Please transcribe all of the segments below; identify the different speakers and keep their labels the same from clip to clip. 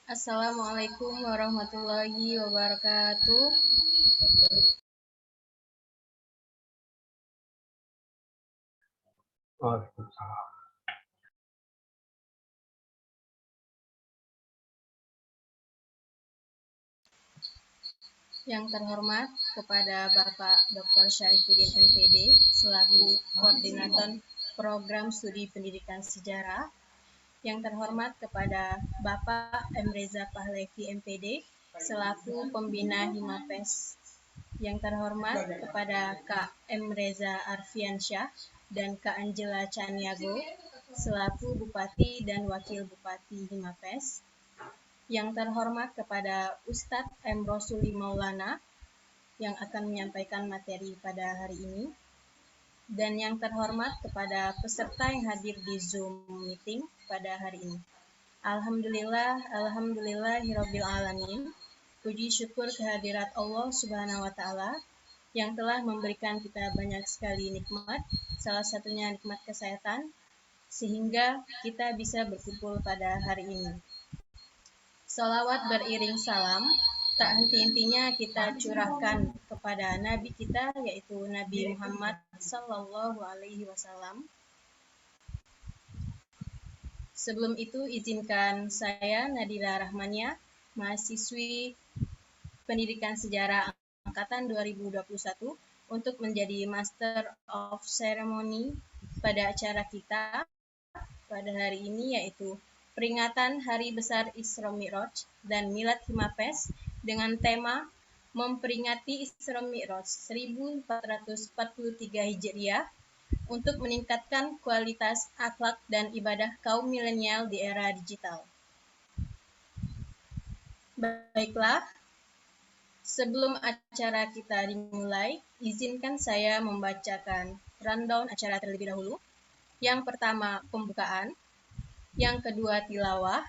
Speaker 1: Assalamualaikum warahmatullahi wabarakatuh.
Speaker 2: Waalaikumsalam.
Speaker 1: Yang terhormat kepada Bapak Dr. Syarifuddin MPD selaku Koordinator Program Studi Pendidikan Sejarah. Yang terhormat kepada Bapak M. Reza Pahlevi MPD selaku Pembina Himapes. Yang terhormat kepada Kak M. Reza Arfiansyah dan Kak Angela Caniago selaku Bupati dan Wakil Bupati Himapes. Yang terhormat kepada Ustadz M. Rosuli Maulana yang akan menyampaikan materi pada hari ini. Dan yang terhormat kepada peserta yang hadir di Zoom meeting pada hari ini. Alhamdulillahirabbil alamin. Puji syukur kehadirat Allah Subhanahu wa taala yang telah memberikan kita banyak sekali nikmat, salah satunya nikmat kesehatan sehingga kita bisa berkumpul pada hari ini. Salawat beriring salam, tak henti-hentinya kita curahkan kepada Nabi kita, yaitu Nabi Muhammad Sallallahu Alaihi Wasallam. Sebelum itu, izinkan saya, Nadira Rahmania, mahasiswi Pendidikan Sejarah Angkatan 2021, untuk menjadi Master of Ceremony pada acara kita pada hari ini, yaitu peringatan Hari Besar Isra Mi'raj dan Milad Himapes dengan tema memperingati Isra Mi'raj 1443 Hijriah untuk meningkatkan kualitas akhlak dan ibadah kaum milenial di era digital. Baiklah, sebelum acara kita dimulai, izinkan saya membacakan rundown acara terlebih dahulu. Yang pertama, pembukaan. Yang kedua, tilawah.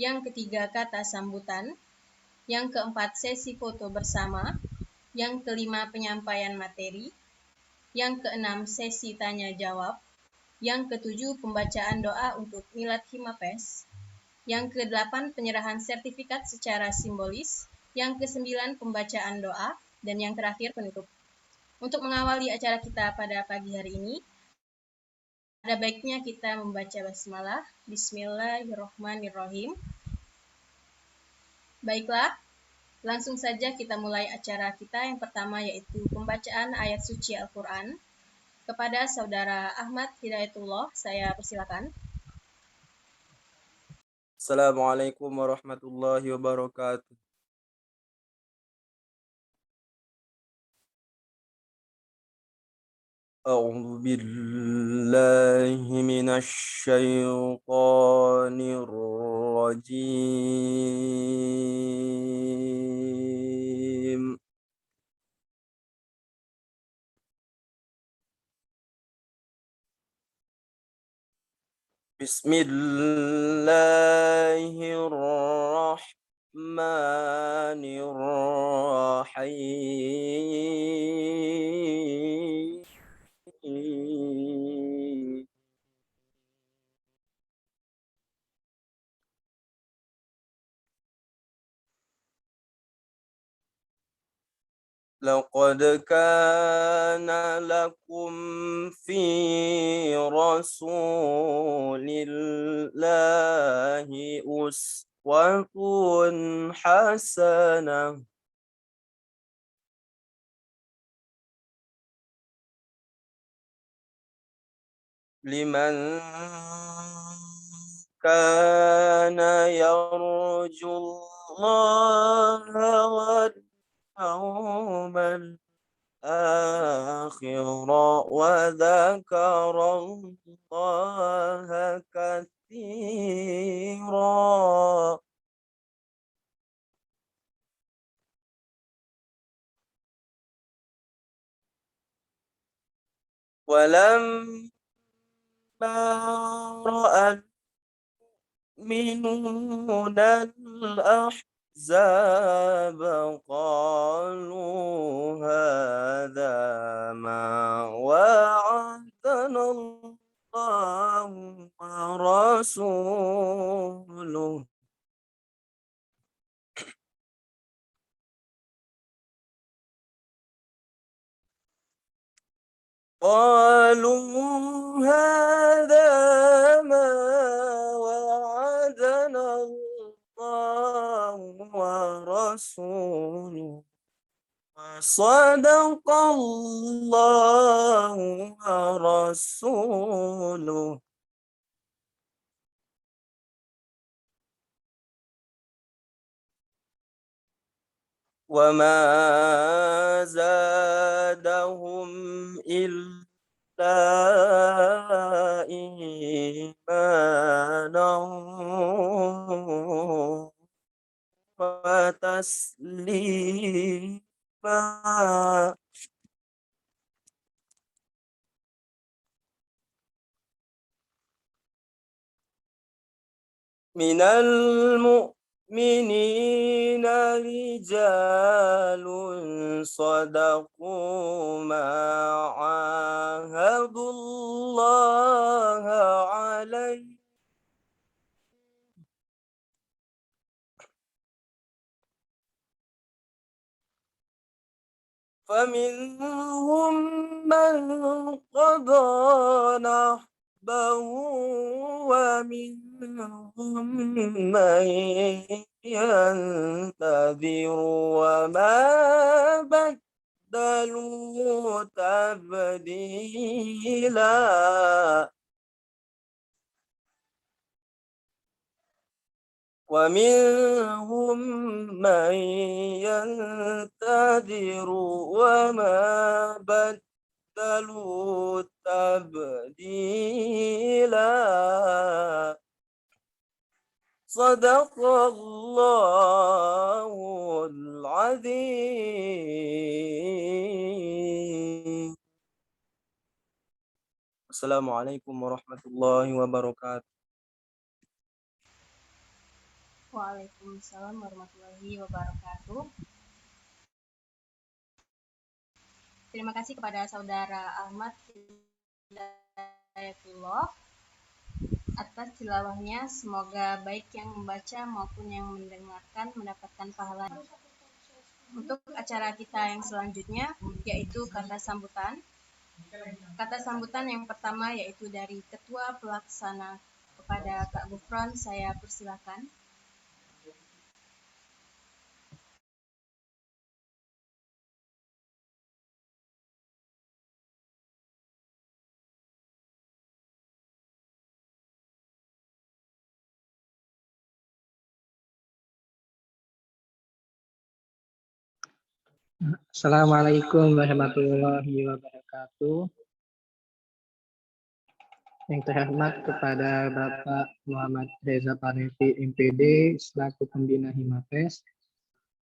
Speaker 1: Yang ketiga, kata sambutan. Yang keempat, sesi foto bersama. Yang kelima, penyampaian materi. Yang keenam, sesi tanya jawab. Yang ketujuh, pembacaan doa untuk Milad Himapes. Yang kedelapan, penyerahan sertifikat secara simbolis. Yang kesembilan, pembacaan doa. Dan yang terakhir, penutup. Untuk mengawali acara kita pada pagi hari ini, ada baiknya kita membaca basmalah. Bismillahirrahmanirrahim. Baiklah, langsung saja kita mulai acara kita. Yang pertama yaitu pembacaan ayat suci Al-Quran. Kepada Saudara Ahmad Hidayatullah, saya persilakan.
Speaker 3: Assalamualaikum warahmatullahi wabarakatuh. أعوذ بالله من الشيطان الرجيم. بسم الله الرحمن الرحيم. لقد كان لكم في رسول الله أسوة حسنة لمن كان يرجو الله واليوم الآخر وذكر الله كثيرا. ولما رأى المؤمنون الأحزاب قالوا هذا ما وعدنا الله ورسوله قالوا هذا ما وعدنا الله ورسوله وصدق الله ورسوله وما زادهم إلا إيمانا وتسليما من المؤمنين رجال صدقوا ما عاهدوا الله عليه فمنهم من قضى نحبه ومنهم من ينتظر وما بدلوا تبديلا ومنهم من ينتظر وما بدلوا تبديلا صدق الله العظيم. Assalamualaikum warahmatullahi wabarakatuh.
Speaker 1: Waalaikumsalam warahmatullahi wabarakatuh. Terima kasih kepada saudara Ahmad Hidayatullah atas tilawahnya. Semoga baik yang membaca maupun yang mendengarkan mendapatkan pahala. Untuk acara kita yang selanjutnya yaitu kata sambutan. Kata sambutan yang pertama yaitu dari Ketua Pelaksana. Kepada Kak Gufron saya persilakan.
Speaker 2: Assalamualaikum warahmatullahi wabarakatuh. Yang terhormat kepada Bapak Muhammad Reza Panevi MPD selaku pembina Himapes.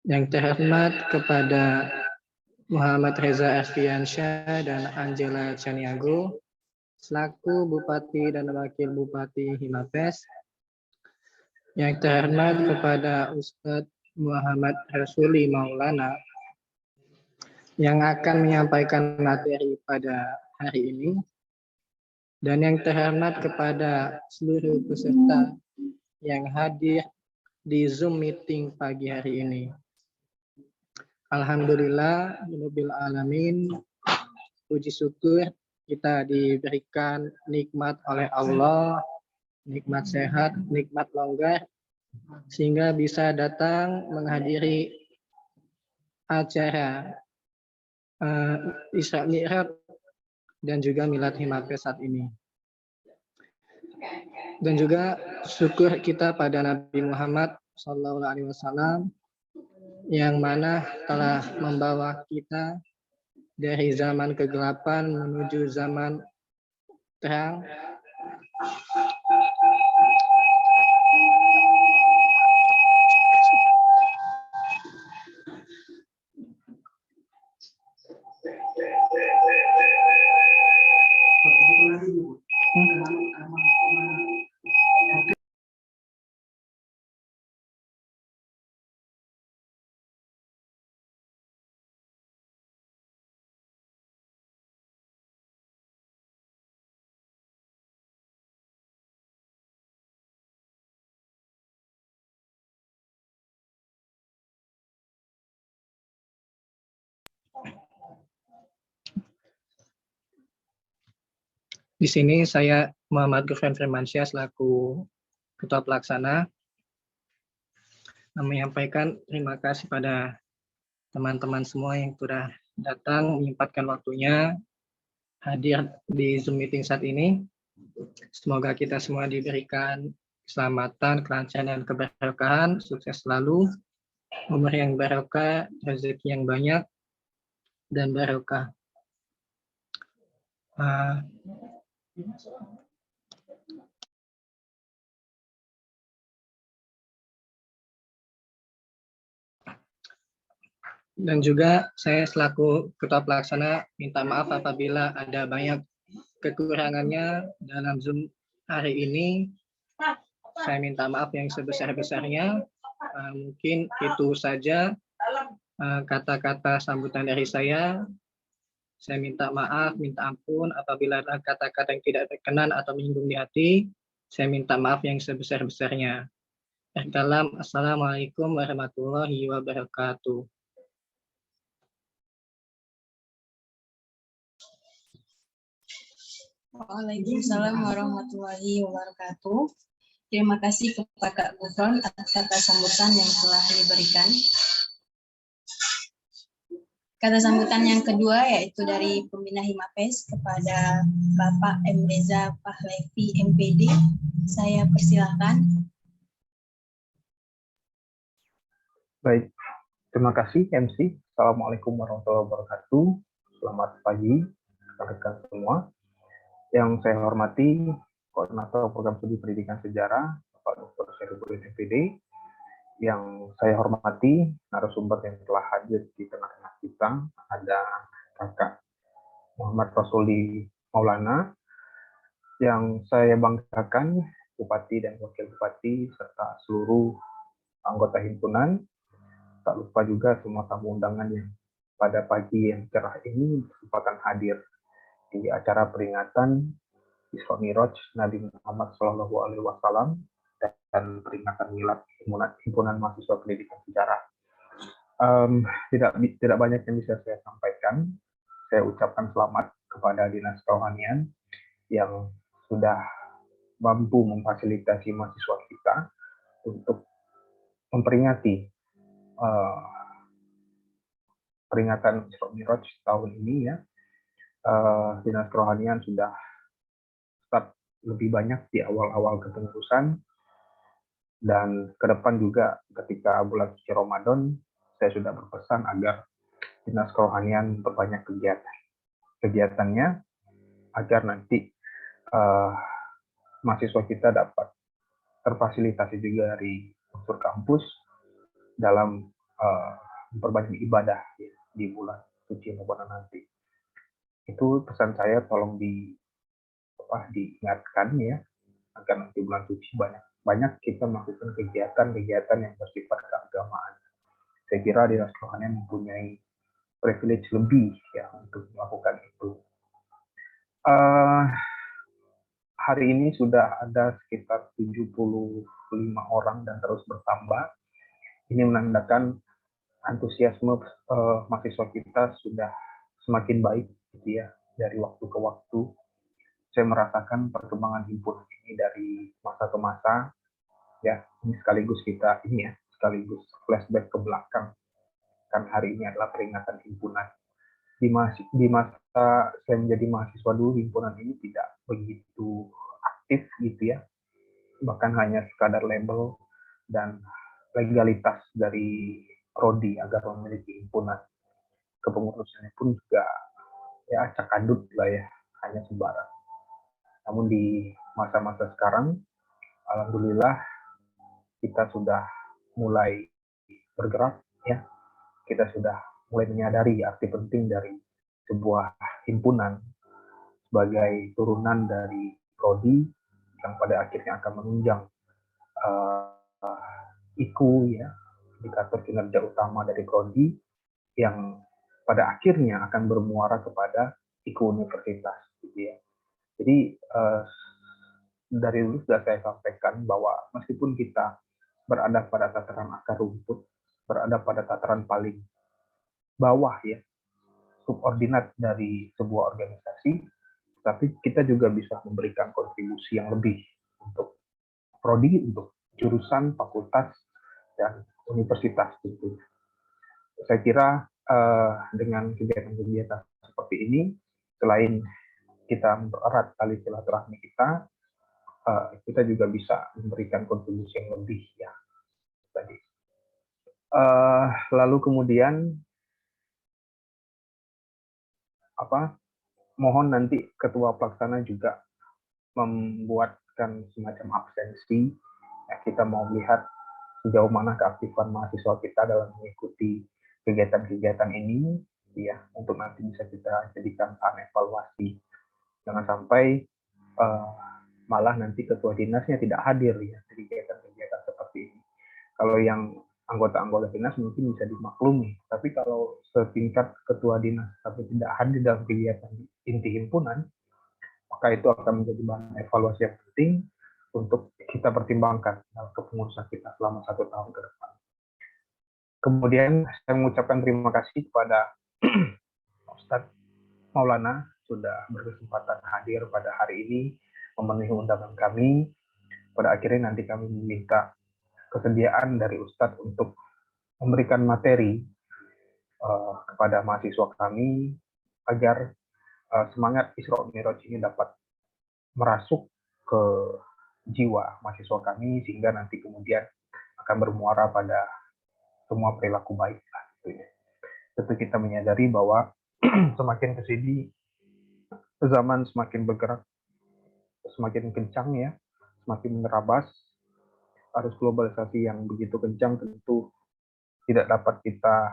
Speaker 2: Yang terhormat kepada Muhammad Reza Arfiansyah dan Angela Caniago selaku Bupati dan Wakil Bupati Himapes. Yang terhormat kepada Ustadz Muhammad Rasuli Maulana yang akan menyampaikan materi pada hari ini, dan yang terhormat kepada seluruh peserta yang hadir di Zoom meeting pagi hari ini. Alhamdulillah, rabbil alamin, puji syukur kita diberikan nikmat oleh Allah, nikmat sehat, nikmat longgar, sehingga bisa datang menghadiri acara Isra Mi'raj dan juga Milad Himapes saat ini. Dan juga syukur kita pada Nabi Muhammad SAW yang mana telah membawa kita dari zaman kegelapan menuju zaman terang. Di sini saya Muhammad Gufran Firmansyah selaku Ketua Pelaksana menyampaikan terima kasih pada teman-teman semua yang sudah datang menyempatkan waktunya hadir di Zoom meeting saat ini. Semoga kita semua diberikan keselamatan, kelancaran, dan keberkahan, sukses selalu, umur yang barokah, rezeki yang banyak, dan barokah. Dan juga saya selaku Ketua Pelaksana minta maaf apabila ada banyak kekurangannya dalam Zoom hari ini. Saya minta maaf yang sebesar-besarnya. Mungkin itu saja kata-kata sambutan dari saya. Saya minta maaf, minta ampun apabila ada kata-kata yang tidak berkenan atau menyinggung di hati. Saya minta maaf yang sebesar-besarnya. Assalamualaikum warahmatullahi wabarakatuh.
Speaker 1: Waalaikumsalam warahmatullahi wabarakatuh. Terima kasih kepada Kak Gufron atas kata sambutan yang telah diberikan. Kata sambutan yang kedua yaitu dari Pembina Himapes kepada Bapak M. Reza Pahlevi MPD. Saya persilakan.
Speaker 4: Baik, terima kasih MC. Assalamualaikum warahmatullahi wabarakatuh. Selamat pagi rekan-rekan semua. Yang saya hormati Koordinator Program Studi Pendidikan Sejarah, Bapak Dr. Syarifudin MPD. Yang saya hormati narasumber yang telah hadir di tengah-tengah kita, ada Kakak Muhammad Rasuli Maulana. Yang saya banggakan Bupati dan Wakil Bupati serta seluruh anggota himpunan. Tak lupa juga semua tamu undangan yang pada pagi yang cerah ini berkesempatan hadir di acara peringatan Isra Mi'raj Nabi Muhammad SAW dan peringatan milad himpunan mahasiswa pendidikan sejarah. Tidak banyak yang bisa saya sampaikan. Saya ucapkan selamat kepada Dinas Kerohanian yang sudah mampu memfasilitasi mahasiswa kita untuk memperingati peringatan Isra Mi'raj tahun ini ya. Dinas Kerohanian sudah start lebih banyak di awal-awal kepengurusan, dan ke depan juga ketika bulan suci Ramadan saya sudah berpesan agar Dinas Kerohanian berbanyak kegiatannya agar nanti mahasiswa kita dapat terfasilitasi juga dari unsur kampus dalam memperbanyak ibadah ya, di bulan suci Ramadan nanti. Itu pesan saya, tolong diingatkan ya, agar nanti bulan suci banyak kita melakukan kegiatan-kegiatan yang bersifat keagamaan. Saya kira Dinas Kerohanian mempunyai privilege lebih ya untuk melakukan itu. Hari ini sudah ada sekitar 75 orang dan terus bertambah. Ini menandakan antusiasme mahasiswa kita sudah semakin baik gitu ya dari waktu ke waktu. Saya merasakan perkembangan himpunan ini dari masa ke masa ya. Ini sekaligus flashback ke belakang, kan hari ini adalah peringatan himpunan. Di masa saya menjadi mahasiswa dulu, himpunan ini tidak begitu aktif gitu ya, bahkan hanya sekadar label dan legalitas dari prodi agar memiliki himpunan. Kepengurusannya pun juga ya acak adut lah ya, hanya sembarang. Namun di masa-masa sekarang, alhamdulillah kita sudah mulai bergerak ya. Kita sudah mulai menyadari arti penting dari sebuah himpunan sebagai turunan dari prodi yang pada akhirnya akan menunjang IKU ya, indikator kinerja utama dari prodi, yang pada akhirnya akan bermuara kepada IKU universitas gitu ya. Jadi dari dulu sudah saya sampaikan bahwa meskipun kita berada pada tataran akar rumput, berada pada tataran paling bawah ya, subordinat dari sebuah organisasi, tapi kita juga bisa memberikan kontribusi yang lebih untuk prodi, untuk jurusan, fakultas, dan universitas gitu. Saya kira dengan kegiatan-kegiatan seperti ini, selain kita mempererat tali silaturahmi kita, kita juga bisa memberikan kontribusi yang lebih ya tadi. Lalu kemudian mohon nanti ketua pelaksana juga membuatkan semacam absensi. Ya, kita mau lihat sejauh mana keaktifan mahasiswa kita dalam mengikuti kegiatan-kegiatan ini, ya, untuk nanti bisa kita jadikan bahan evaluasi. Jangan sampai malah nanti ketua dinasnya tidak hadir ya di kegiatan-kegiatan seperti ini. Kalau yang anggota-anggota dinas mungkin bisa dimaklumi, tapi kalau setingkat ketua dinas tapi tidak hadir dalam kegiatan inti himpunan, maka itu akan menjadi bahan evaluasi yang penting untuk kita pertimbangkan dalam kepengurusan kita selama 1 tahun ke depan. Kemudian saya mengucapkan terima kasih kepada Ustadz Maulana sudah berkesempatan hadir pada hari ini memenuhi undangan kami. Pada akhirnya nanti kami meminta kesediaan dari Ustadz untuk memberikan materi kepada mahasiswa kami agar semangat Isra Mi'raj ini dapat merasuk ke jiwa mahasiswa kami sehingga nanti kemudian akan bermuara pada semua perilaku baik. Tentu kita menyadari bahwa semakin kesini zaman semakin bergerak, semakin kencang ya, semakin menerabas. Arus globalisasi yang begitu kencang tentu tidak dapat kita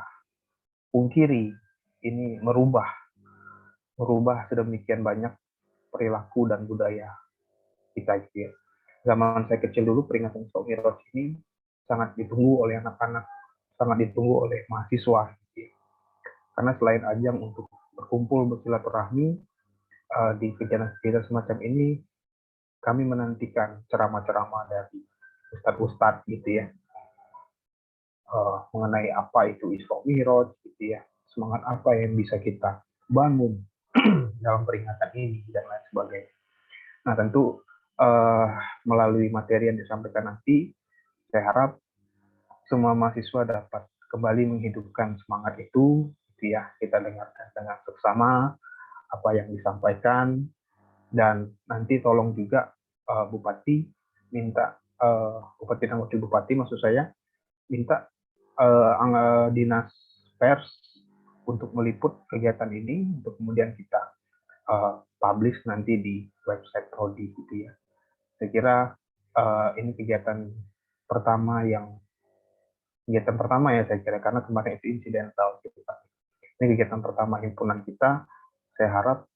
Speaker 4: pungkiri. Ini merubah sedemikian banyak perilaku dan budaya kita. Zaman saya kecil dulu peringatan Isra Mi'raj ini sangat ditunggu oleh anak-anak, sangat ditunggu oleh mahasiswa. Karena selain ajang untuk berkumpul bersilaturahmi di kegiatan-kegiatan semacam ini, kami menantikan ceramah-ceramah dari ustadz-ustadz gitu ya, mengenai apa itu Isra Mi'raj gitu ya, semangat apa yang bisa kita bangun dalam peringatan ini dan lain sebagainya. Nah tentu melalui materi yang disampaikan nanti, saya harap semua mahasiswa dapat kembali menghidupkan semangat itu, gitu ya. Kita dengarkan dengan seksama apa yang disampaikan, dan nanti tolong juga Bupati minta Bupati dan Wakil Bupati maksud saya minta dinas pers untuk meliput kegiatan ini untuk kemudian kita publish nanti di website Prodi gitu ya. Saya kira ini kegiatan pertama ya saya kira, karena kemarin itu insidental gitu. Ini kegiatan pertama himpunan kita. Saya harap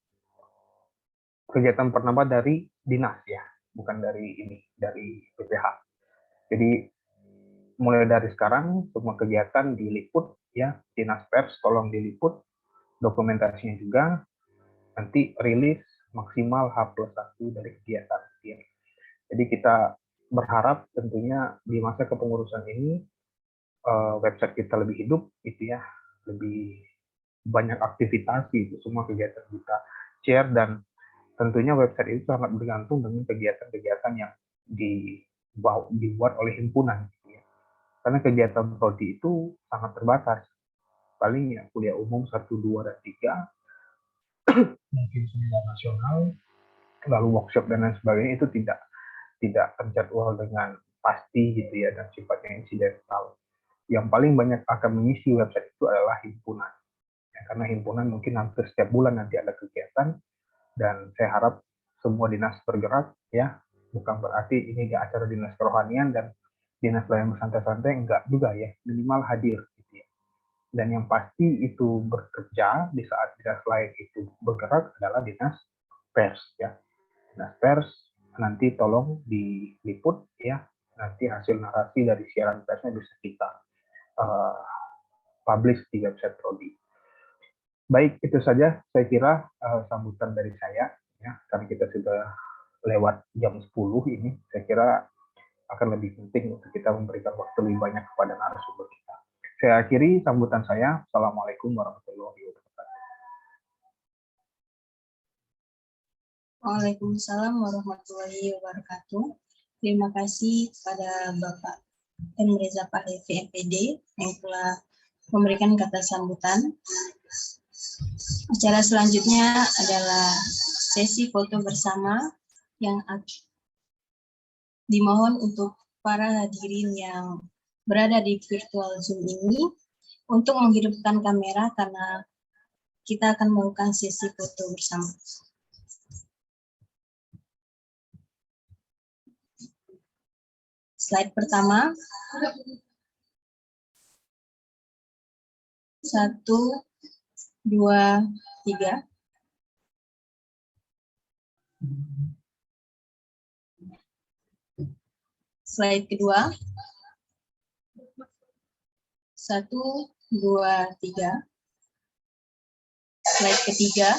Speaker 4: kegiatan pertama dari dinas ya, bukan dari PPH. Jadi mulai dari sekarang semua kegiatan diliput ya, dinas pers tolong diliput, dokumentasinya juga, nanti rilis maksimal H+1 dari kegiatan. Ya. Jadi kita berharap tentunya di masa kepengurusan ini website kita lebih hidup gitu ya, lebih banyak aktivitas gitu, semua kegiatan kita share, dan tentunya website itu sangat bergantung dengan kegiatan-kegiatan yang dibuat oleh himpunan gitu ya. Karena kegiatan prodi itu sangat terbatas, paling ya kuliah umum 1, 2, dan 3, mungkin seminar nasional, lalu workshop dan lain sebagainya, itu tidak terjadwal dengan pasti gitu ya, dan sifatnya insidental. Yang paling banyak akan mengisi website itu adalah himpunan ya, karena himpunan mungkin hampir setiap bulan nanti ada kegiatan, dan saya harap semua dinas bergerak ya, bukan berarti ini acara dinas kerohanian dan dinas lain santai-santai, enggak juga ya, minimal hadir gitu ya. Dan yang pasti itu bekerja di saat dinas lain itu bergerak adalah dinas pers ya. Dinas pers nanti tolong diliput ya, nanti hasil narasi dari siaran persnya bisa kita publish di website Prodi. Baik, itu saja saya kira sambutan dari saya ya, karena kita sudah lewat jam 10 ini, saya kira akan lebih penting untuk kita memberikan waktu lebih banyak kepada narasumber kita. Saya akhiri sambutan saya. Assalamualaikum warahmatullahi wabarakatuh.
Speaker 1: Waalaikumsalam warahmatullahi wabarakatuh. Terima kasih kepada Bapak M. Reza Pahlevi MPD yang telah memberikan kata sambutan. Acara selanjutnya adalah sesi foto bersama yang dimohon untuk para hadirin yang berada di virtual Zoom ini untuk menghidupkan kamera karena kita akan melakukan sesi foto bersama. Slide pertama. 1, 2, 3. Slide kedua. 1, 2, 3. Slide ketiga.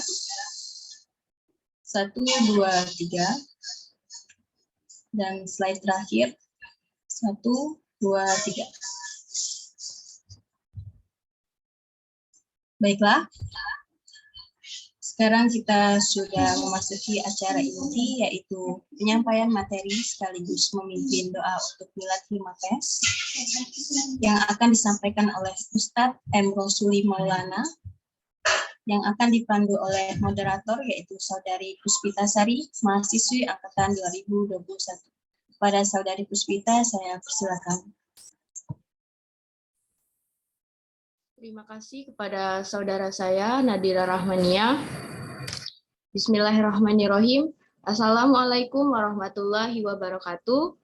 Speaker 1: 1, 2, 3. Dan slide terakhir. 1, 2, 3. Baiklah. Sekarang kita sudah memasuki acara inti, yaitu penyampaian materi sekaligus memimpin doa untuk Milad Himapes yang akan disampaikan oleh Ustadz M. Rosuli Maulana, yang akan dipandu oleh moderator yaitu Saudari Puspita Sari, mahasiswi angkatan 2021. Pada Saudari Puspita, saya persilakan.
Speaker 5: Terima kasih kepada saudara saya, Nadira Rahmania. Bismillahirrahmanirrahim. Assalamualaikum warahmatullahi wabarakatuh.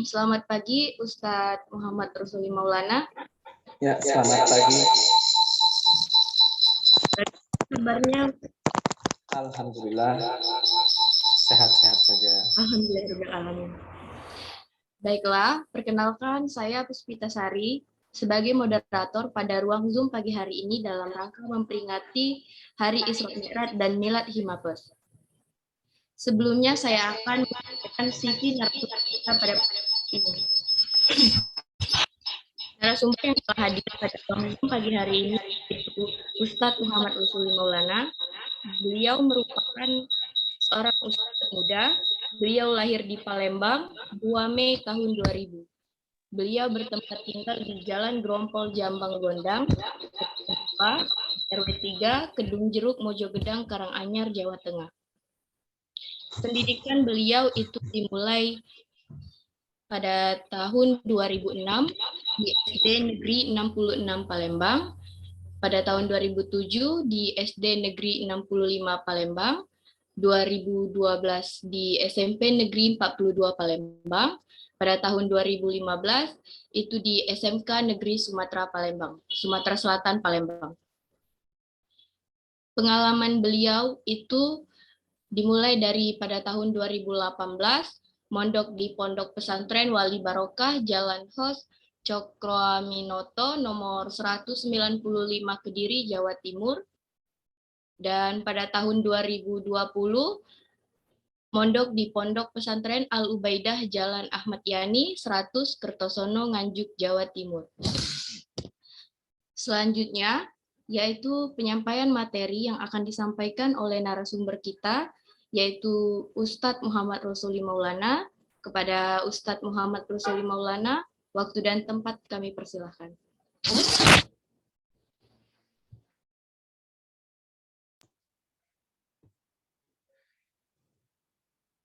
Speaker 5: Selamat pagi, Ustadz Muhammad Rosuli Maulana.
Speaker 3: Ya, selamat pagi.
Speaker 5: Kabarnya?
Speaker 3: Alhamdulillah, sehat-sehat saja.
Speaker 5: Alhamdulillah. Baiklah, perkenalkan saya Puspita Sari sebagai moderator pada ruang Zoom pagi hari ini dalam rangka memperingati Hari Isra Mi'raj dan Milad Himapes. Sebelumnya saya akan menyampaikan CV narasumber kita pada ini. Narasumber yang telah hadir pada ruang Zoom pagi hari ini yaitu Ustadz Muhammad Rosuli Maulana. Beliau merupakan seorang ustadz muda. Beliau lahir di Palembang 2 Mei tahun 2000. Beliau bertempat tinggal di Jalan Grompol Jambang Gondang, RW 3, Kedung Jeruk, Mojogedang, Karanganyar, Jawa Tengah. Pendidikan beliau itu dimulai pada tahun 2006 di SD Negeri 66 Palembang, pada tahun 2007 di SD Negeri 65 Palembang, 2012 di SMP Negeri 42 Palembang, pada tahun 2015 itu di SMK Negeri Sumatera Palembang, Sumatera Selatan Palembang. Pengalaman beliau itu dimulai dari pada tahun 2018 mondok di Pondok Pesantren Wali Barokah Jalan Hos Cokroaminoto nomor 195 Kediri, Jawa Timur. Dan pada tahun 2020 mondok di Pondok Pesantren Al-Ubaidah Jalan Ahmad Yani 100 Kertosono, Nganjuk, Jawa Timur. Selanjutnya yaitu penyampaian materi yang akan disampaikan oleh narasumber kita, yaitu Ustadz Muhammad Rosuli Maulana. Kepada Ustadz Muhammad Rosuli Maulana, waktu dan tempat kami persilahkan.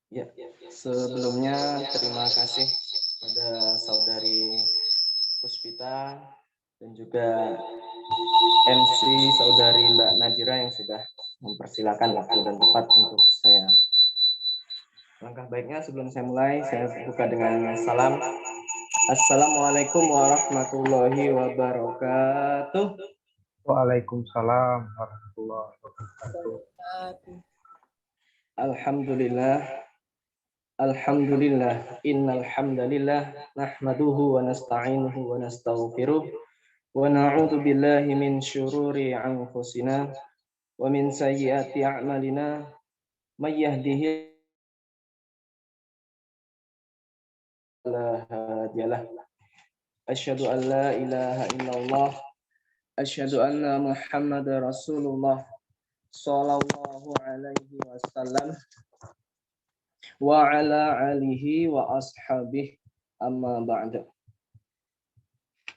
Speaker 3: Ya, sebelumnya terima kasih pada Saudari Puspita dan juga MC Saudari Mbak Nadira yang sudah mempersilakan waktu dan tempat untuk saya. Langkah baiknya sebelum saya mulai, saya buka dengan salam. Assalamualaikum warahmatullahi wabarakatuh.
Speaker 4: Waalaikumsalam warahmatullahi wabarakatuh.
Speaker 3: Alhamdulillah. Alhamdulillah, innal hamdalillah nahmaduhu wa nasta'inuhu wa nastaghfiruh wa na'udzu billahi min syururi anfusina wa min sayyiati a'malina may yahdihillahu fala hadiyalah. Asyhadu an la ilaha illallah, asyhadu anna Muhammadar Rasulullah sallallahu alaihi wasallam wa ala alihi wa ashabihi amma ba'da.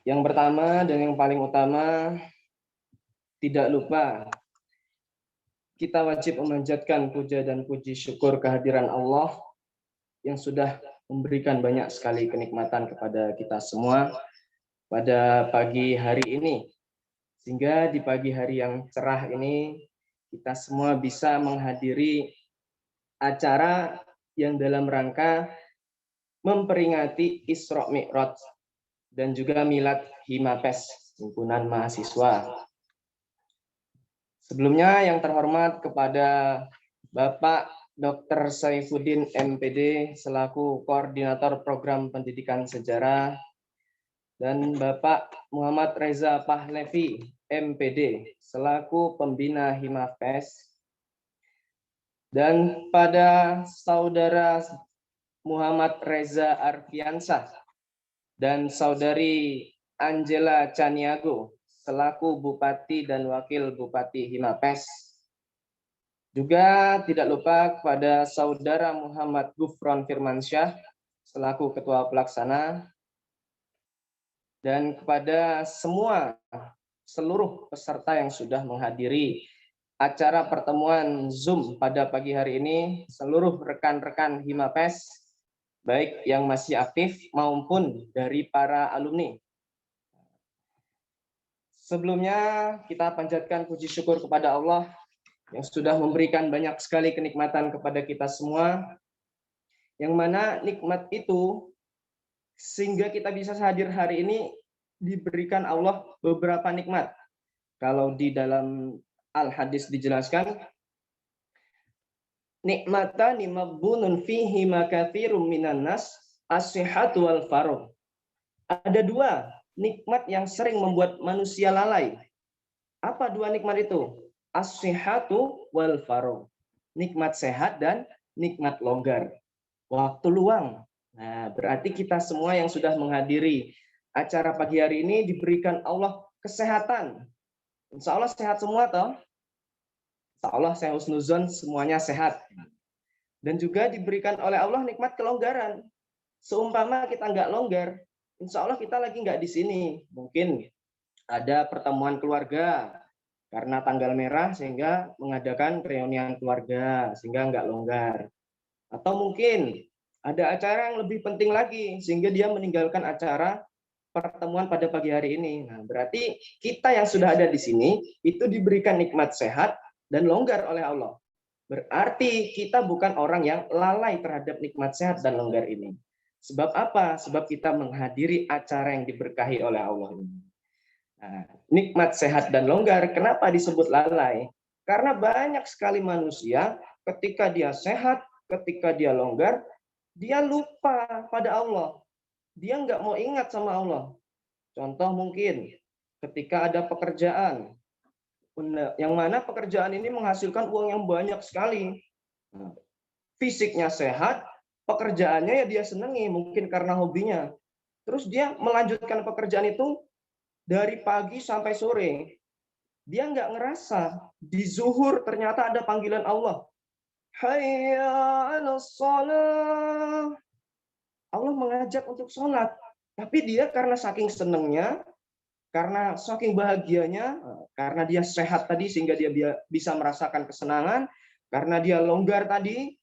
Speaker 3: Yang pertama dan yang paling utama, tidak lupa kita wajib memanjatkan puja dan puji syukur kehadiran Allah yang sudah memberikan banyak sekali kenikmatan kepada kita semua pada pagi hari ini. Sehingga di pagi hari yang cerah ini, kita semua bisa menghadiri acara yang dalam rangka memperingati Isra Mi'raj dan juga Milad Himapes, Himpunan Mahasiswa. Sebelumnya yang terhormat kepada Bapak Dr. Saifuddin MPD selaku Koordinator Program Pendidikan Sejarah dan Bapak Muhammad Reza Pahlevi MPD selaku Pembina Himapes, dan pada Saudara Muhammad Reza Arfiansah dan Saudari Angela Caniago selaku Bupati dan Wakil Bupati Himapes. Juga tidak lupa kepada Saudara Muhammad Gufron Firmansyah selaku Ketua Pelaksana, dan kepada seluruh peserta yang sudah menghadiri acara pertemuan Zoom pada pagi hari ini, seluruh rekan-rekan Himapes, baik yang masih aktif maupun dari para alumni. Sebelumnya kita panjatkan puji syukur kepada Allah yang sudah memberikan banyak sekali kenikmatan kepada kita semua, yang mana nikmat itu sehingga kita bisa hadir hari ini diberikan Allah beberapa nikmat. Kalau di dalam Al-Hadis dijelaskan, nikmatani maghbunun fihi makatsirum minan nas, as-sihhatu wal faragh. Ada dua nikmat yang sering membuat manusia lalai. Apa dua nikmat itu? As-sihhatu wal faragh. Nikmat sehat dan nikmat longgar. Waktu luang. Nah, berarti kita semua yang sudah menghadiri acara pagi hari ini diberikan Allah kesehatan. Insya Allah sehat semua toh? Insya Allah saya husnuzon semuanya sehat. Dan juga diberikan oleh Allah nikmat kelonggaran. Seumpama kita nggak longgar, insya Allah kita lagi nggak di sini. Mungkin ada pertemuan keluarga karena tanggal merah sehingga mengadakan reunian keluarga sehingga nggak longgar. Atau mungkin ada acara yang lebih penting lagi sehingga dia meninggalkan acara pertemuan pada pagi hari ini. Nah, berarti kita yang sudah ada di sini itu diberikan nikmat sehat dan longgar oleh Allah. Berarti kita bukan orang yang lalai terhadap nikmat sehat dan longgar ini. Sebab apa? Sebab kita menghadiri acara yang diberkahi oleh Allah ini. Nah, nikmat sehat dan longgar, kenapa disebut lalai? Karena banyak sekali manusia ketika dia sehat, ketika dia longgar, dia lupa pada Allah. Dia nggak mau ingat sama Allah. Contoh mungkin ketika ada pekerjaan, yang mana pekerjaan ini menghasilkan uang yang banyak sekali. Nah, fisiknya sehat, pekerjaannya ya dia senangi, mungkin karena hobinya. Terus dia melanjutkan pekerjaan itu dari pagi sampai sore. Dia nggak ngerasa di zuhur ternyata ada panggilan Allah. Hayya 'alas shalah. Allah mengajak untuk sholat. Tapi dia karena saking senangnya, karena saking bahagianya, karena dia sehat tadi sehingga dia bisa merasakan kesenangan, karena dia longgar tadi,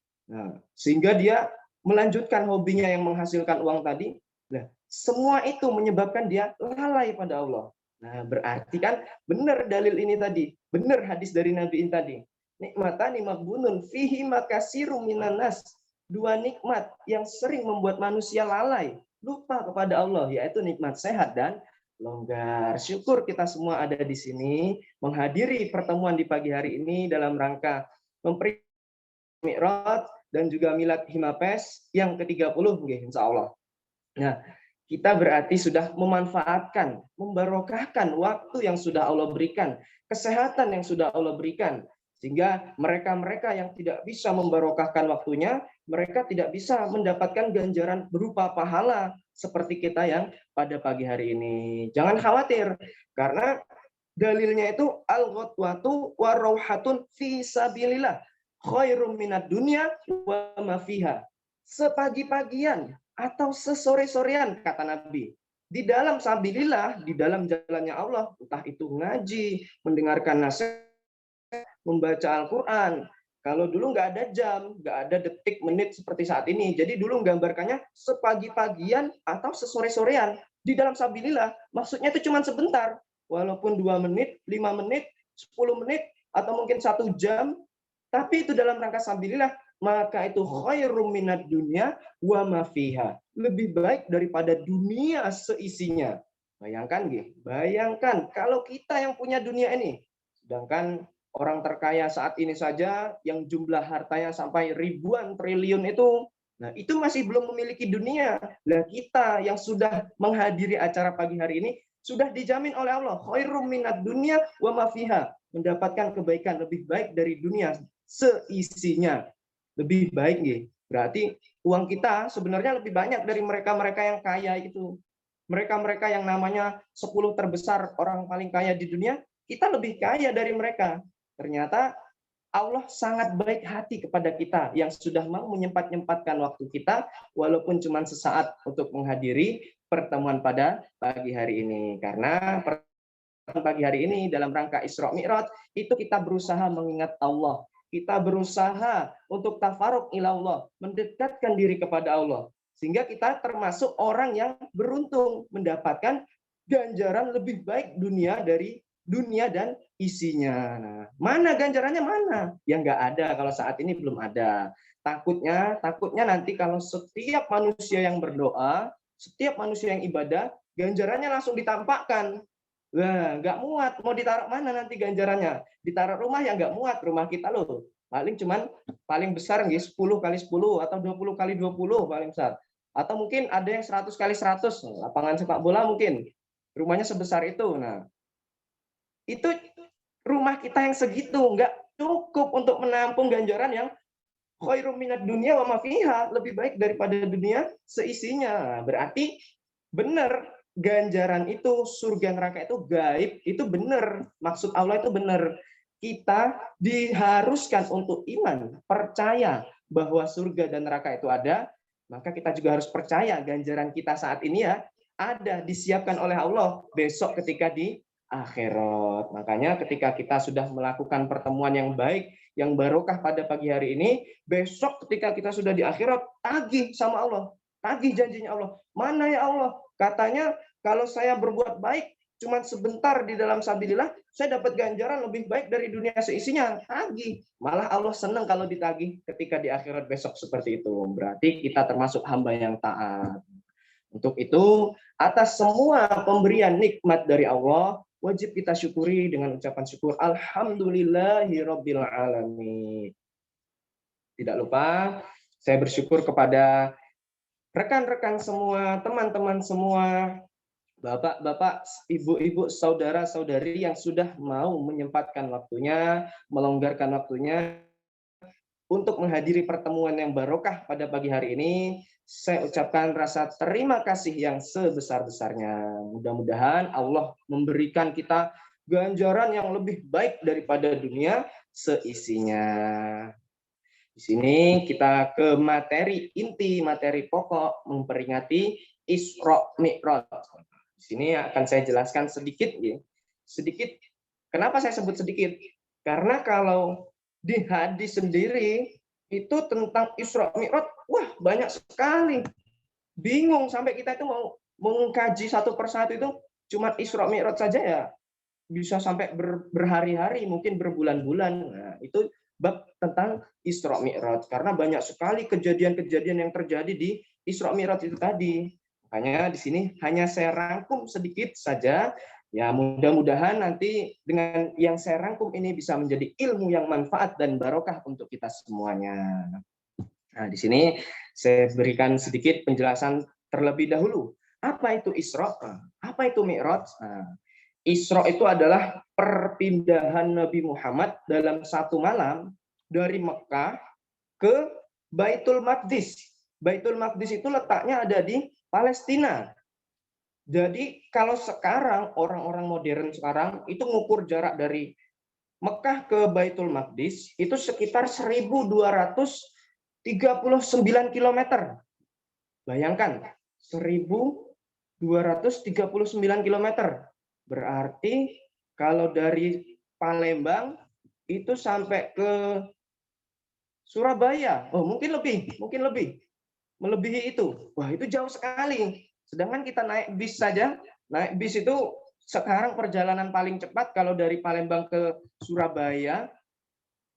Speaker 3: sehingga dia melanjutkan hobinya yang menghasilkan uang tadi. Nah, semua itu menyebabkan dia lalai pada Allah. Nah, berarti kan benar dalil ini tadi, benar hadis dari Nabi ini tadi. Nikmatani maghbunun fihi makatsirum minan nas. Dua nikmat yang sering membuat manusia lalai, lupa kepada Allah, yaitu nikmat sehat dan longgar. Syukur kita semua ada di sini, menghadiri pertemuan di pagi hari ini dalam rangka memperingati Mi'raj dan juga Milad Himapes yang ke-30, insya Allah. Nah, kita berarti sudah memanfaatkan, membarokahkan waktu yang sudah Allah berikan, kesehatan yang sudah Allah berikan, sehingga mereka-mereka yang tidak bisa membarokahkan waktunya, mereka tidak bisa mendapatkan ganjaran berupa pahala seperti kita yang pada pagi hari ini. Jangan khawatir, karena dalilnya itu al-ghadwatu wa rauhatun fi sabilillah khairum minad dunya wa ma fiha. Sepagi-pagian atau sesore-sorean kata Nabi di dalam sabilillah, di dalam jalannya Allah, entah itu ngaji, mendengarkan nasihat, membaca Al-Quran. Kalau dulu nggak ada jam, nggak ada detik, menit seperti saat ini. Jadi dulu menggambarkannya sepagi-pagian atau sesore-sorean di dalam sabilillah. Maksudnya itu cuma sebentar. Walaupun 2 menit, 5 menit, 10 menit, atau mungkin 1 jam. Tapi itu dalam rangka sabilillah, maka itu khairum minad dunya wa ma fiha. Lebih baik daripada dunia seisinya. Bayangkan, bayangkan kalau kita yang punya dunia ini, sedangkan orang terkaya saat ini saja yang jumlah hartanya sampai ribuan triliun itu, nah itu masih belum memiliki dunia. Nah kita yang sudah menghadiri acara pagi hari ini sudah dijamin oleh Allah khairum minad dunya wa ma fiha, mendapatkan kebaikan lebih baik dari dunia seisinya. Lebih baik nggih. Berarti uang kita sebenarnya lebih banyak dari mereka-mereka yang kaya itu. Mereka-mereka yang namanya 10 terbesar orang paling kaya di dunia, kita lebih kaya dari mereka. Ternyata Allah sangat baik hati kepada kita yang sudah mau menyempat-nyempatkan waktu kita walaupun cuma sesaat untuk menghadiri pertemuan pada pagi hari ini. Karena pertemuan pagi hari ini dalam rangka Isra Mi'raj itu kita berusaha mengingat Allah. Kita berusaha untuk tafarruq ila Allah, mendekatkan diri kepada Allah. Sehingga kita termasuk orang yang beruntung mendapatkan ganjaran lebih baik dunia dari dunia dan isinya. Nah, mana ganjarannya mana? Ya nggak ada, kalau saat ini belum ada. Takutnya nanti kalau setiap manusia yang berdoa, setiap manusia yang ibadah, ganjarannya langsung ditampakkan. Nah, nggak muat, mau ditaruh mana nanti ganjarannya? Ditaruh rumah ya nggak muat, rumah kita loh. Paling besar 10 kali 10 atau 20 kali 20 paling besar. Atau mungkin ada yang 100 kali 100, lapangan sepak bola mungkin. Rumahnya sebesar itu. Nah, itu rumah kita yang segitu, nggak cukup untuk menampung ganjaran yang khairum minad dunya wa ma fiha, lebih baik daripada dunia seisinya. Berarti benar ganjaran itu, surga neraka itu gaib, itu benar. Maksud Allah itu benar. Kita diharuskan untuk iman, percaya bahwa surga dan neraka itu ada, maka kita juga harus percaya ganjaran kita saat ini ya ada, disiapkan oleh Allah besok ketika di akhirat. Makanya ketika kita sudah melakukan pertemuan yang baik, yang barokah pada pagi hari ini, besok ketika kita sudah di akhirat, tagih sama Allah, tagih janjinya Allah. Mana ya Allah? Katanya kalau saya berbuat baik cuma sebentar di dalam sabilillah, saya dapat ganjaran lebih baik dari dunia seisinya. Tagih. Malah Allah senang kalau ditagih ketika di akhirat besok seperti itu. Berarti kita termasuk hamba yang taat. Untuk itu, atas semua pemberian nikmat dari Allah, wajib kita syukuri dengan ucapan syukur alhamdulillahirabbil alamin. Tidak lupa saya bersyukur kepada rekan-rekan semua, teman-teman semua, bapak-bapak, ibu-ibu, saudara-saudari yang sudah mau menyempatkan waktunya, melonggarkan waktunya untuk menghadiri pertemuan yang barokah pada pagi hari ini. Saya ucapkan rasa terima kasih yang sebesar-besarnya. Mudah-mudahan Allah memberikan kita ganjaran yang lebih baik daripada dunia seisinya. Di sini kita ke materi inti, materi pokok memperingati Isra Mi'raj. Di sini akan saya jelaskan sedikit. Sedikit. Kenapa saya sebut sedikit? Karena kalau di hadis sendiri itu tentang Isra Mi'raj, wah banyak sekali. Bingung sampai kita itu mau mengkaji satu persatu itu, cuma Isra Mi'raj saja ya bisa sampai berhari-hari, mungkin berbulan-bulan. Nah, itu bab tentang Isra Mi'raj karena banyak sekali kejadian-kejadian yang terjadi di Isra Mi'raj itu tadi. Makanya di sini hanya saya rangkum sedikit saja. Ya, mudah-mudahan nanti dengan yang saya rangkum ini bisa menjadi ilmu yang manfaat dan barokah untuk kita semuanya. Nah, di sini saya berikan sedikit penjelasan terlebih dahulu. Apa itu Isra? Apa itu Mi'raj? Nah, Isra itu adalah perpindahan Nabi Muhammad dalam satu malam dari Mekah ke Baitul Maqdis. Baitul Maqdis itu letaknya ada di Palestina. Jadi kalau sekarang orang-orang modern sekarang itu ngukur jarak dari Mekah ke Baitul Maqdis itu sekitar 1.239 km. Bayangkan, 1.239 km. Berarti kalau dari Palembang itu sampai ke Surabaya, oh mungkin lebih, melebihi itu. Wah, itu jauh sekali. Sedangkan kita naik bis saja, naik bis itu sekarang perjalanan paling cepat kalau dari Palembang ke Surabaya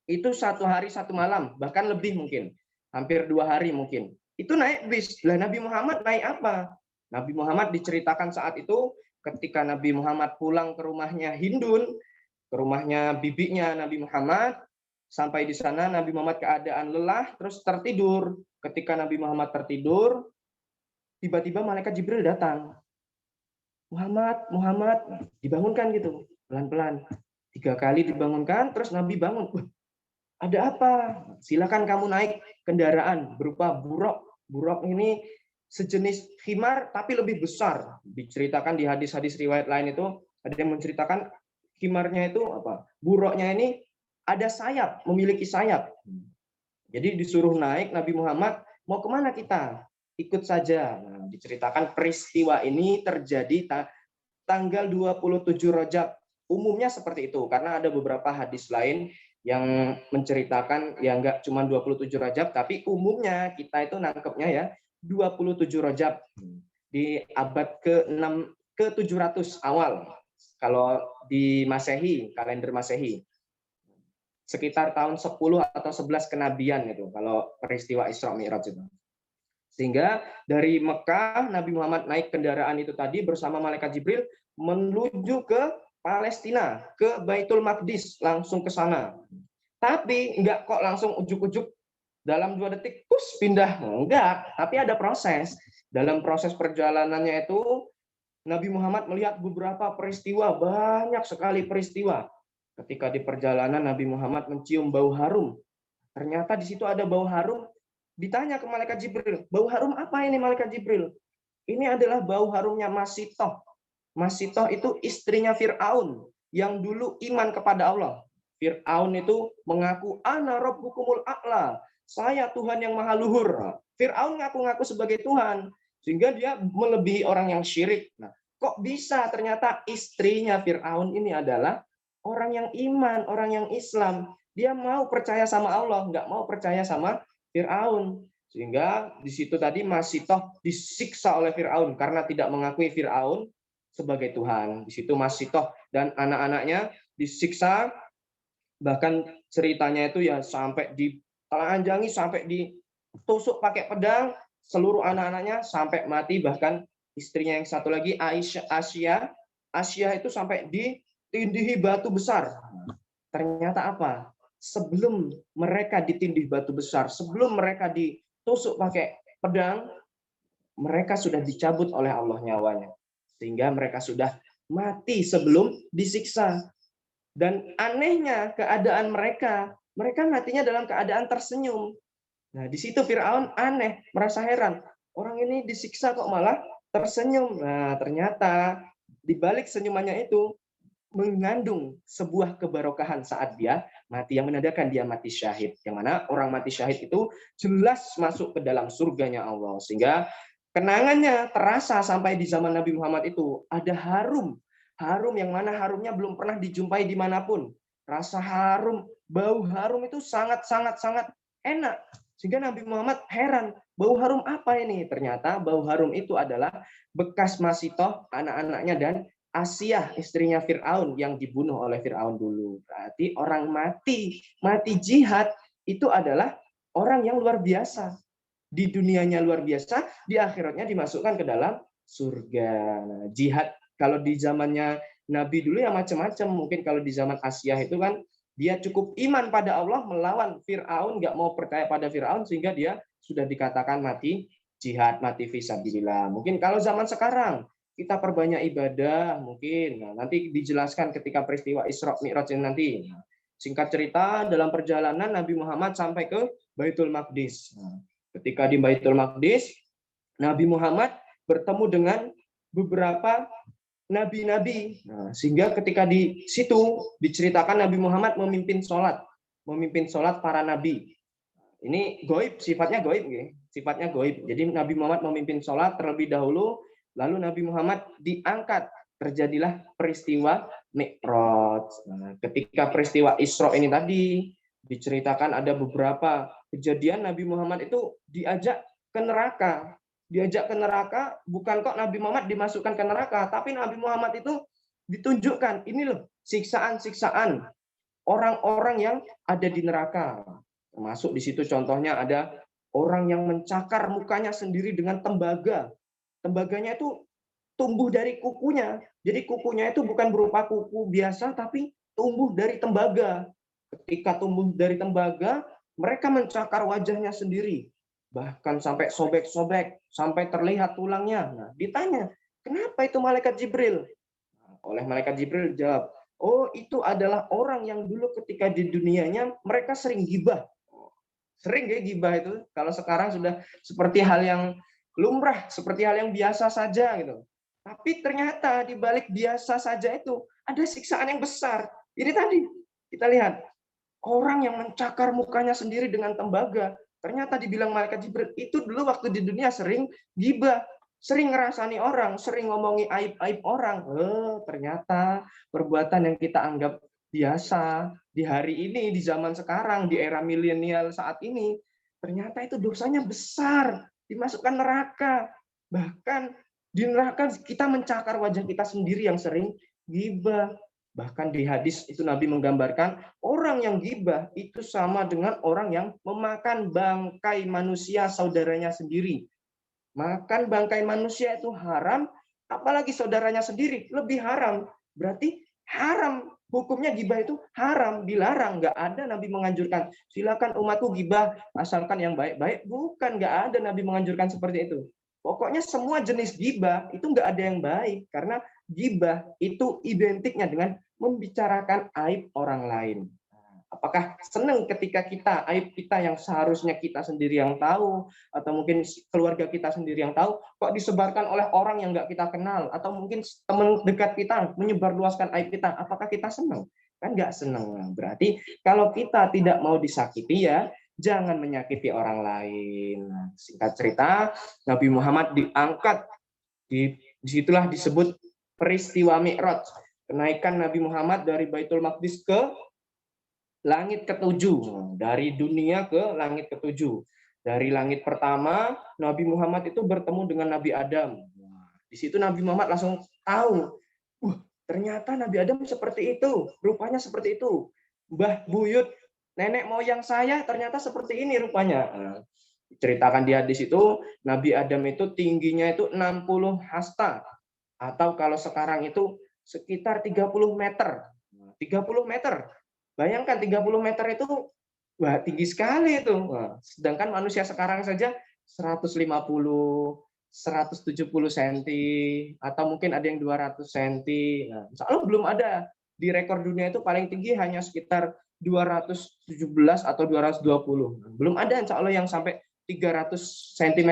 Speaker 3: itu 1 hari 1 malam, bahkan lebih mungkin, hampir 2 hari mungkin. Itu naik bis. Lah Nabi Muhammad naik apa? Nabi Muhammad diceritakan saat itu ketika Nabi Muhammad pulang ke rumahnya Hindun, ke rumahnya bibinya Nabi Muhammad, sampai di sana Nabi Muhammad keadaan lelah, terus tertidur. Ketika Nabi Muhammad tertidur, tiba-tiba malaikat Jibril datang. Muhammad, dibangunkan gitu, pelan-pelan. 3 kali dibangunkan, terus Nabi bangun. Ada apa? Silakan kamu naik kendaraan berupa buruk. Buruk ini sejenis khimar tapi lebih besar. Diceritakan di hadis-hadis riwayat lain itu ada yang menceritakan khimarnya itu apa? Buruknya ini ada sayap, memiliki sayap. Jadi disuruh naik Nabi Muhammad, mau kemana kita? Ikut saja. Nah, diceritakan peristiwa ini terjadi tanggal 27 Rajab. Umumnya seperti itu, karena ada beberapa hadis lain yang menceritakan ya enggak cuma 27 Rajab, tapi umumnya kita itu nangkepnya ya 27 Rajab di abad ke-6 ke-700 awal. Kalau di Masehi, kalender Masehi. Sekitar tahun 10 atau 11 kenabian itu kalau peristiwa Isra Mi'raj itu. Sehingga dari Mekah Nabi Muhammad naik kendaraan itu tadi bersama malaikat Jibril menuju ke Palestina, ke Baitul Maqdis, langsung ke sana. Tapi enggak kok langsung ujuk-ujuk dalam 2 detik pus pindah. Enggak, tapi ada proses. Dalam proses perjalanannya itu Nabi Muhammad melihat beberapa peristiwa, banyak sekali peristiwa. Ketika di perjalanan Nabi Muhammad mencium bau harum. Ternyata di situ ada bau harum. Ditanya ke malaikat Jibril, bau harum apa ini malaikat Jibril? Ini adalah bau harumnya Masitoh. Masitoh itu istrinya Fir'aun yang dulu iman kepada Allah. Fir'aun itu mengaku ana rabbukumul a'la. Saya Tuhan yang maha luhur. Fir'aun ngaku-ngaku sebagai Tuhan. Sehingga dia melebihi orang yang syirik. Nah, kok bisa ternyata istrinya Fir'aun ini adalah orang yang iman, orang yang Islam. Dia mau percaya sama Allah, nggak mau percaya sama Fir'aun. Sehingga di situ tadi Masitoh disiksa oleh Fir'aun karena tidak mengakui Fir'aun sebagai Tuhan. Di situ Masitoh dan anak-anaknya disiksa, bahkan ceritanya itu ya sampai ditelanjangi, sampai ditusuk pakai pedang, seluruh anak-anaknya sampai mati, bahkan istrinya yang satu lagi Asia itu sampai ditindihi batu besar. Ternyata apa? Sebelum mereka ditindih batu besar, sebelum mereka ditusuk pakai pedang, mereka sudah dicabut oleh Allah nyawanya. Sehingga mereka sudah mati sebelum disiksa. Dan anehnya keadaan mereka matinya dalam keadaan tersenyum. Nah, di situ Fir'aun aneh, merasa heran. Orang ini disiksa kok malah tersenyum. Nah, ternyata di balik senyumannya itu mengandung sebuah kebarokahan saat dia mati, yang menandakan dia mati syahid. Yang mana orang mati syahid itu jelas masuk ke dalam surganya Allah. Sehingga kenangannya terasa sampai di zaman Nabi Muhammad itu ada harum yang mana harumnya belum pernah dijumpai dimanapun. Rasa harum, bau harum itu sangat enak. Sehingga Nabi Muhammad heran, bau harum apa ini? Ternyata bau harum itu adalah bekas Masitoh, anak-anaknya, dan Asia, istrinya Fir'aun yang dibunuh oleh Fir'aun dulu. Berarti orang mati jihad itu adalah orang yang luar biasa. Di dunianya luar biasa, di akhiratnya dimasukkan ke dalam surga. Nah, jihad kalau di zamannya Nabi dulu ya macam-macam. Mungkin kalau di zaman Asia itu kan dia cukup iman pada Allah, melawan Fir'aun, nggak mau percaya pada Fir'aun, sehingga dia sudah dikatakan mati jihad, mati fisabilillah. Mungkin kalau zaman sekarang kita perbanyak ibadah, mungkin. Nah, nanti dijelaskan ketika peristiwa Isra Mi'raj nanti. Singkat cerita, dalam perjalanan Nabi Muhammad sampai ke Baitul Maqdis. Ketika di Baitul Maqdis, Nabi Muhammad bertemu dengan beberapa nabi-nabi. Nah, sehingga ketika di situ diceritakan Nabi Muhammad memimpin sholat para nabi. Ini goib, sifatnya goib, sifatnya goib. Jadi Nabi Muhammad memimpin sholat terlebih dahulu, lalu Nabi Muhammad diangkat. Terjadilah peristiwa Mi'raj. Nah, ketika peristiwa Isra ini tadi diceritakan ada beberapa kejadian Nabi Muhammad itu diajak ke neraka. Diajak ke neraka, bukan kok Nabi Muhammad dimasukkan ke neraka, tapi Nabi Muhammad itu ditunjukkan, ini loh siksaan-siksaan orang-orang yang ada di neraka. Termasuk di situ contohnya ada orang yang mencakar mukanya sendiri dengan tembaga. Tembaganya itu tumbuh dari kukunya. Jadi kukunya itu bukan berupa kuku biasa, tapi tumbuh dari tembaga. Ketika tumbuh dari tembaga, mereka mencakar wajahnya sendiri. Bahkan sampai sobek-sobek, sampai terlihat tulangnya. Nah, ditanya, kenapa itu malaikat Jibril? Oleh malaikat Jibril jawab, oh itu adalah orang yang dulu ketika di dunianya mereka sering gibah. Sering gibah itu, kalau sekarang sudah seperti hal yang lumrah, seperti hal yang biasa saja gitu. Tapi ternyata di balik biasa saja itu ada siksaan yang besar. Ini tadi kita lihat orang yang mencakar mukanya sendiri dengan tembaga. Ternyata dibilang malaikat Jibril itu dulu waktu di dunia sering gibah, sering ngerasani orang, sering ngomongi aib-aib orang. Ternyata perbuatan yang kita anggap biasa di hari ini, di zaman sekarang, di era milenial saat ini, ternyata itu dosanya besar, dimasukkan neraka. Bahkan di neraka kita mencakar wajah kita sendiri yang sering gibah. Bahkan di hadis itu Nabi menggambarkan orang yang gibah itu sama dengan orang yang memakan bangkai manusia saudaranya sendiri. Makan bangkai manusia itu haram, apalagi saudaranya sendiri lebih haram. Berarti haram, hukumnya gibah itu haram, dilarang. Nggak ada Nabi menganjurkan silakan umatku gibah asalkan yang baik-baik. Bukan, nggak ada Nabi menganjurkan seperti itu. Pokoknya semua jenis gibah itu nggak ada yang baik, karena gibah itu identiknya dengan membicarakan aib orang lain. Apakah senang ketika kita aib kita yang seharusnya kita sendiri yang tahu, atau mungkin keluarga kita sendiri yang tahu, kok disebarkan oleh orang yang nggak kita kenal, atau mungkin teman dekat kita menyebarluaskan aib kita, apakah kita senang? Kan nggak senang. Berarti kalau kita tidak mau disakiti ya jangan menyakiti orang lain. Singkat cerita, Nabi Muhammad diangkat. Disitulah disebut peristiwa Mi'raj. Kenaikan Nabi Muhammad dari Baitul Maqdis ke langit ketujuh. Dari dunia ke langit ketujuh. Dari langit pertama, Nabi Muhammad itu bertemu dengan Nabi Adam. Di situ Nabi Muhammad langsung tahu, ternyata Nabi Adam seperti itu, rupanya seperti itu. Mbah buyut nenek moyang saya ternyata seperti ini rupanya. Ceritakan di hadis itu, Nabi Adam itu tingginya itu 60 hasta. Atau kalau sekarang itu sekitar 30 meter. 30 meter. Bayangkan 30 meter itu wah tinggi sekali itu. Sedangkan manusia sekarang saja 150, 170 cm. Atau mungkin ada yang 200 cm. Nah, insya Allah belum ada. Di rekor dunia itu paling tinggi hanya sekitar 217 atau 220. Belum ada insya Allah yang sampai 300 cm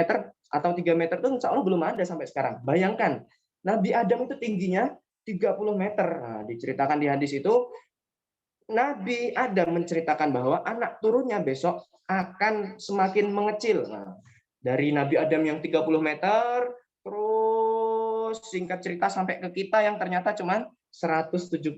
Speaker 3: atau 3 meter itu insya Allah belum ada sampai sekarang. Bayangkan, Nabi Adam itu tingginya 30 meter. Nah, diceritakan di hadis itu, Nabi Adam menceritakan bahwa anak turunnya besok akan semakin mengecil. Nah, dari Nabi Adam yang 30 meter, terus singkat cerita sampai ke kita yang ternyata cuma 170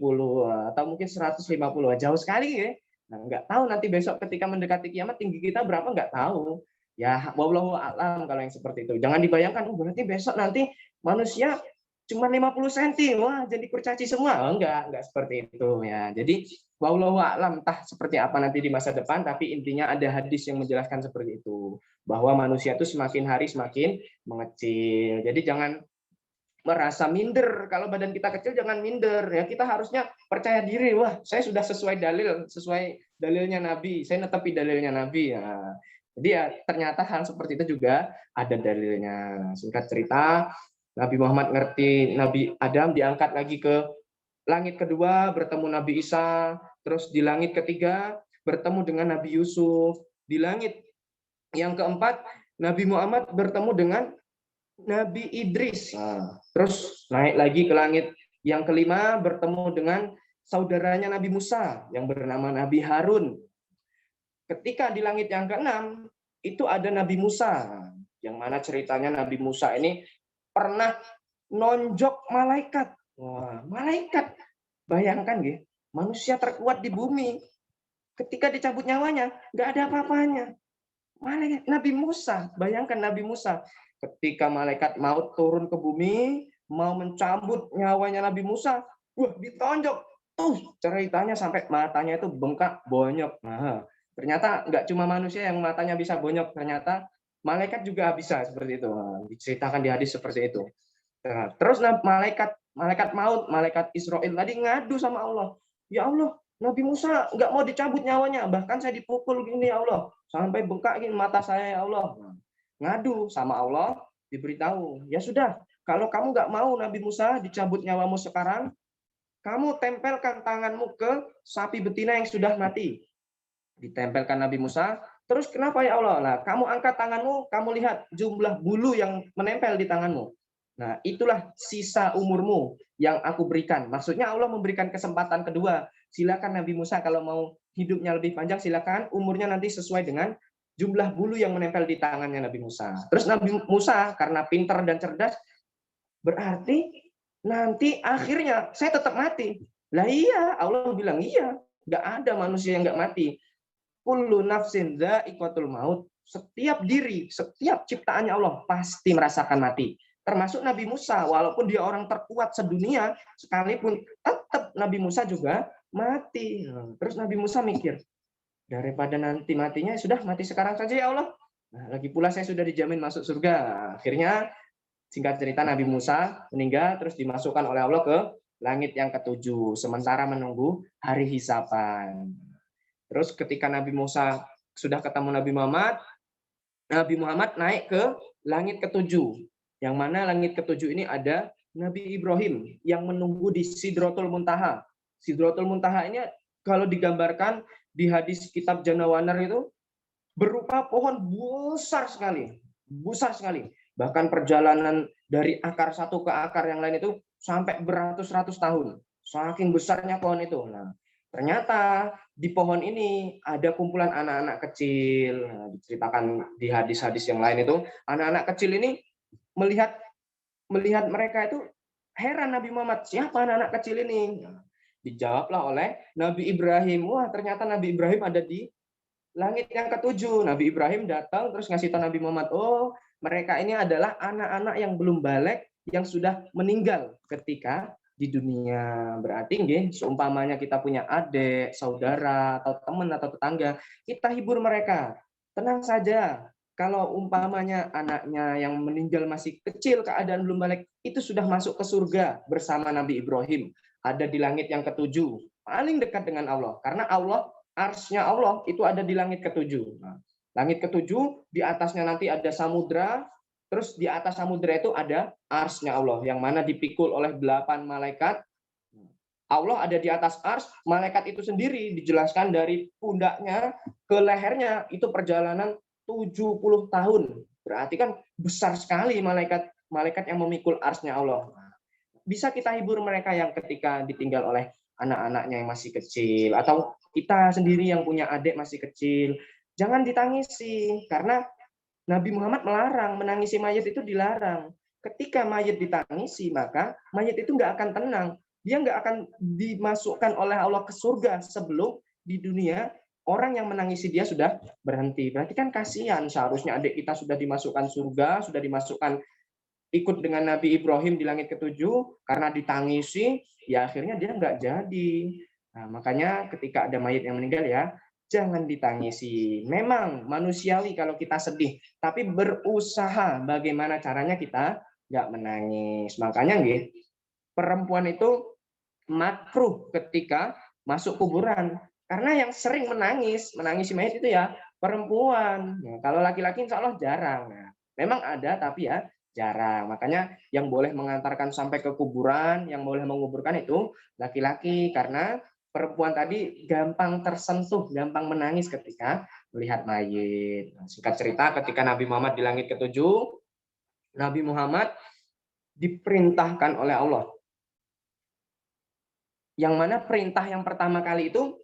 Speaker 3: atau mungkin 150, jauh sekali ya. Nah, nggak tahu nanti besok ketika mendekati kiamat tinggi kita berapa, nggak tahu. Ya, wallahu a'lam kalau yang seperti itu. Jangan dibayangkan, berarti besok nanti manusia cuma 50 cm, wah jadi kurcaci semua. Enggak seperti itu ya. Jadi wallahu a'lam, entah seperti apa nanti di masa depan, tapi intinya ada hadis yang menjelaskan seperti itu, bahwa manusia itu semakin hari semakin mengecil. Jadi jangan merasa minder. Kalau badan kita kecil jangan minder ya, kita harusnya percaya diri. Wah, saya sudah sesuai dalilnya Nabi, saya netepi dalilnya Nabi ya. Jadi ya ternyata hal seperti itu juga ada dalilnya. Singkat cerita, Nabi Muhammad ngerti Nabi Adam diangkat lagi ke langit kedua, bertemu Nabi Isa, terus di langit ketiga bertemu dengan Nabi Yusuf, di langit yang keempat Nabi Muhammad bertemu dengan Nabi Idris. Nah, terus naik lagi ke langit yang kelima, bertemu dengan saudaranya Nabi Musa yang bernama Nabi Harun. Ketika di langit yang keenam, itu ada Nabi Musa. Yang mana ceritanya Nabi Musa ini pernah nonjok malaikat. Wah, malaikat. Bayangkan, gitu, manusia terkuat di bumi. Ketika dicabut nyawanya, nggak ada apa-apanya. Malaikat Nabi Musa, bayangkan Nabi Musa. Ketika malaikat maut turun ke bumi, mau mencabut nyawanya Nabi Musa, wah, ditonjok. Ceritanya sampai matanya itu bengkak, bonyok. Nah, ternyata nggak cuma manusia yang matanya bisa bonyok, ternyata malaikat juga bisa seperti itu. Nah, diceritakan di hadis seperti itu. Nah, terus malaikat maut, malaikat Israel tadi ngadu sama Allah. Ya Allah, Nabi Musa nggak mau dicabut nyawanya, bahkan saya dipukul gini ya Allah, sampai bengkak gini mata saya ya Allah. Ngadu sama Allah, diberitahu, ya sudah, kalau kamu nggak mau Nabi Musa dicabut nyawamu sekarang, kamu tempelkan tanganmu ke sapi betina yang sudah mati. Ditempelkan Nabi Musa, terus kenapa ya Allah? Nah, kamu angkat tanganmu, kamu lihat jumlah bulu yang menempel di tanganmu. Nah, itulah sisa umurmu yang aku berikan. Maksudnya Allah memberikan kesempatan kedua. Silakan Nabi Musa kalau mau hidupnya lebih panjang, silakan umurnya nanti sesuai dengan jumlah bulu yang menempel di tangannya Nabi Musa. Terus Nabi Musa karena pintar dan cerdas, berarti nanti akhirnya saya tetap mati. Lah iya, Allah bilang iya, nggak ada manusia yang nggak mati. Kullu nafsin dha'iqatul maut. Setiap diri, setiap ciptaannya Allah pasti merasakan mati. Termasuk Nabi Musa, walaupun dia orang terkuat sedunia, sekalipun tetap Nabi Musa juga mati. Terus Nabi Musa mikir, daripada nanti matinya, sudah mati sekarang saja ya Allah. Nah, lagi pula saya sudah dijamin masuk surga. Akhirnya, singkat cerita Nabi Musa meninggal, terus dimasukkan oleh Allah ke langit yang ketujuh, sementara menunggu hari hisapan. Terus ketika Nabi Musa sudah ketemu Nabi Muhammad naik ke langit ketujuh. Yang mana langit ketujuh ini ada Nabi Ibrahim yang menunggu di Sidratul Muntaha. Sidratul Muntaha ini kalau digambarkan di hadis kitab Janawanar itu berupa pohon besar sekali. Besar sekali. Bahkan perjalanan dari akar satu ke akar yang lain itu sampai beratus-ratus tahun. Saking besarnya pohon itu. Nah, ternyata di pohon ini ada kumpulan anak-anak kecil. Nah, diceritakan di hadis-hadis yang lain itu, anak-anak kecil ini melihat mereka itu heran Nabi Muhammad, siapa anak-anak kecil ini? Dijawablah oleh Nabi Ibrahim. Wah, ternyata Nabi Ibrahim ada di langit yang ketujuh. Nabi Ibrahim datang terus ngasih tahu Nabi Muhammad, oh, mereka ini adalah anak-anak yang belum balik yang sudah meninggal ketika di dunia. Berarti nggih, seumpamanya kita punya adik, saudara, atau teman atau tetangga, kita hibur mereka. Tenang saja, kalau umpamanya anaknya yang meninggal masih kecil, keadaan belum balik, itu sudah masuk ke surga bersama Nabi Ibrahim. Ada di langit yang ketujuh, paling dekat dengan Allah. Karena Allah, arsy-nya Allah itu ada di langit ketujuh. Nah, langit ketujuh, di atasnya nanti ada samudra, terus di atas samudra itu ada arsy-nya Allah, yang mana dipikul oleh 8 malaikat. Allah ada di atas ars, malaikat itu sendiri dijelaskan dari pundaknya ke lehernya, itu perjalanan 70 tahun. Berarti kan besar sekali malaikat yang memikul arsy-nya Allah. Bisa kita hibur mereka yang ketika ditinggal oleh anak-anaknya yang masih kecil, atau kita sendiri yang punya adik masih kecil. Jangan ditangisi, karena Nabi Muhammad melarang, menangisi mayat itu dilarang. Ketika mayat ditangisi, maka mayat itu nggak akan tenang. Dia nggak akan dimasukkan oleh Allah ke surga sebelum di dunia orang yang menangisi dia sudah berhenti. Berarti kan kasihan, seharusnya adik kita sudah dimasukkan surga, sudah dimasukkan ikut dengan Nabi Ibrahim di langit ketujuh, karena ditangisi, ya akhirnya dia nggak jadi. Nah, makanya ketika ada mayat yang meninggal, ya jangan ditangisi. Memang manusiawi kalau kita sedih, tapi berusaha bagaimana caranya kita nggak menangis. Makanya nggih, perempuan itu makruh ketika masuk kuburan, karena yang sering menangisi mayat itu ya perempuan. Nah, kalau laki-laki insya Allah jarang. Nah, memang ada tapi ya jarang. Makanya yang boleh mengantarkan sampai ke kuburan, yang boleh menguburkan itu laki-laki, karena perempuan tadi gampang tersentuh, gampang menangis ketika melihat mayit. Nah, singkat cerita, ketika Nabi Muhammad di langit ketujuh, Nabi Muhammad diperintahkan oleh Allah. Yang mana perintah yang pertama kali itu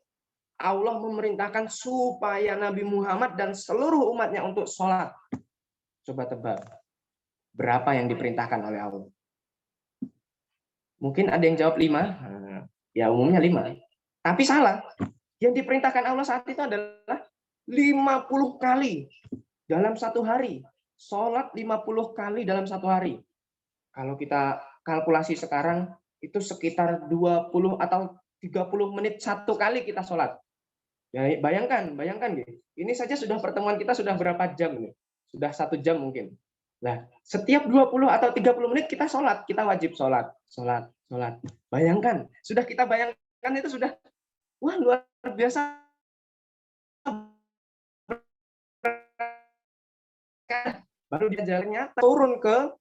Speaker 3: Allah memerintahkan supaya Nabi Muhammad dan seluruh umatnya untuk sholat. Coba tebak, berapa yang diperintahkan oleh Allah? Mungkin ada yang jawab 5. Nah, ya umumnya 5. Tapi salah. Yang diperintahkan Allah saat itu adalah 50 kali dalam satu hari. Sholat 50 kali dalam satu hari. Kalau kita kalkulasi sekarang, itu sekitar 20 atau 30 menit satu kali kita sholat. Ya, bayangkan gitu. Ini saja sudah pertemuan kita sudah berapa jam ini? Sudah 1 jam mungkin. Nah, setiap 20 atau 30 menit kita sholat, kita wajib sholat. Bayangkan, sudah kita bayangkan itu sudah, wah luar biasa. Baru dia jalannya turun ke